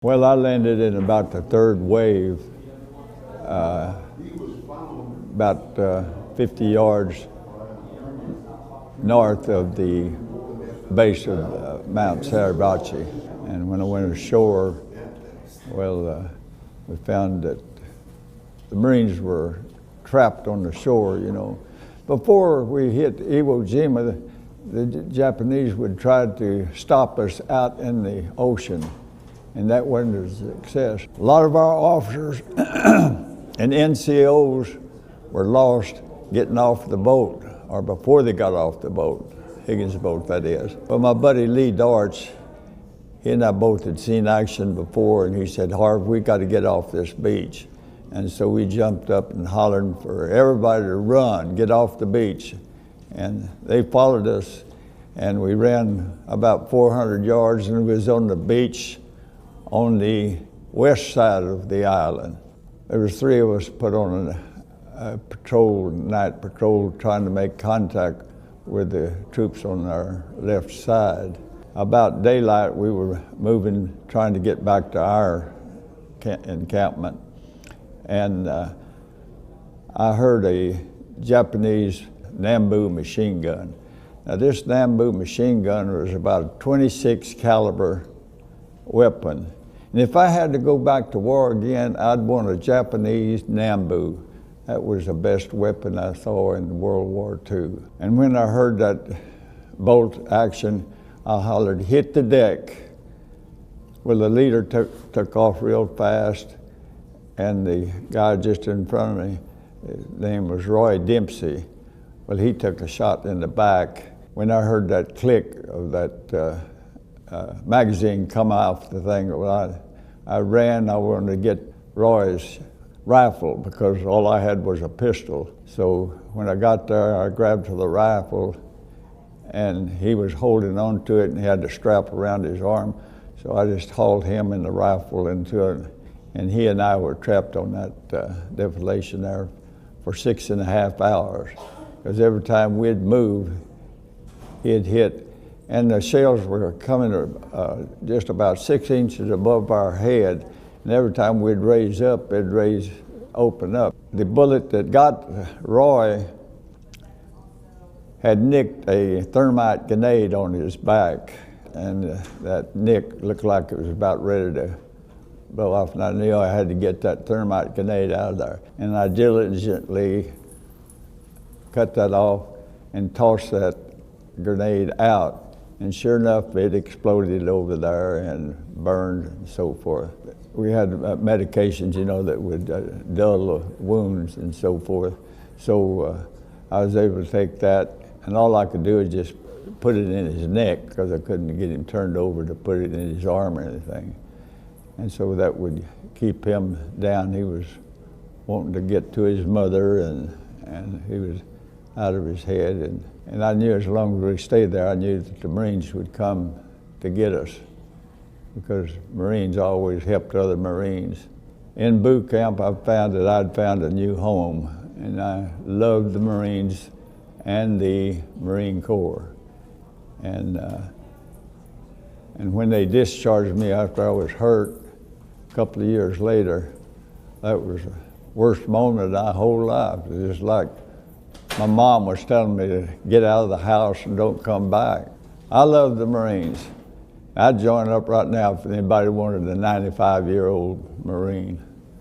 Well, I landed in about the third wave, about 50 yards north of the base of Mount Suribachi. And when I went ashore, well, we found that the Marines were trapped on the shore, you know. Before we hit Iwo Jima, the Japanese would try to stop us out in the ocean, and that wasn't a success. A lot of our officers and NCOs were lost getting off the boat, or before they got off the boat, Higgins' boat, that is. Well, my buddy Lee Darch, he and I both had seen action before, and he said, "Harv, we got to get off this beach." And so we jumped up and hollered for everybody to run, get off the beach. And they followed us, and we ran about 400 yards, and we was on the beach on the west side of the island. There was three of us put on a patrol, night patrol, trying to make contact with the troops on our left side. About daylight, we were moving, trying to get back to our encampment. And I heard a Japanese Nambu machine gun. Now this Nambu machine gun was about a 26 caliber weapon. And if I had to go back to war again, I'd want a Japanese Nambu. That was the best weapon I saw in World War II. And when I heard that bolt action, I hollered, "Hit the deck." Well, the leader took off real fast, and the guy just in front of me, his name was Roy Dempsey. Well, he took a shot in the back. When I heard that click of that magazine come off the thing, well, I ran. I wanted to get Roy's rifle because all I had was a pistol. So when I got there, I grabbed for the rifle, and he was holding on to it, and he had the strap around his arm. So I just hauled him and the rifle into it, and he and I were trapped on that defilation there for 6.5 hours. Because every time we'd move, he'd hit. And the shells were coming just about 6 inches above our head. And every time we'd raise up, it'd open up. The bullet that got Roy had nicked a thermite grenade on his back. And that nick looked like it was about ready to blow off. And I knew I had to get that thermite grenade out of there. And I diligently cut that off and tossed that grenade out. And sure enough, it exploded over there and burned and so forth. We had medications, you know, that would dull the wounds and so forth. So I was able to take that, and all I could do is just put it in his neck because I couldn't get him turned over to put it in his arm or anything. And so that would keep him down. He was wanting to get to his mother, and he was out of his head. And I knew as long as we stayed there, I knew that the Marines would come to get us because Marines always helped other Marines. In boot camp, I found that I'd found a new home, and I loved the Marines and the Marine Corps. And when they discharged me after I was hurt a couple of years later, that was the worst moment of my whole life. It was just like my mom was telling me to get out of the house and don't come back. I love the Marines. I'd join up right now if anybody wanted a 95-year-old Marine.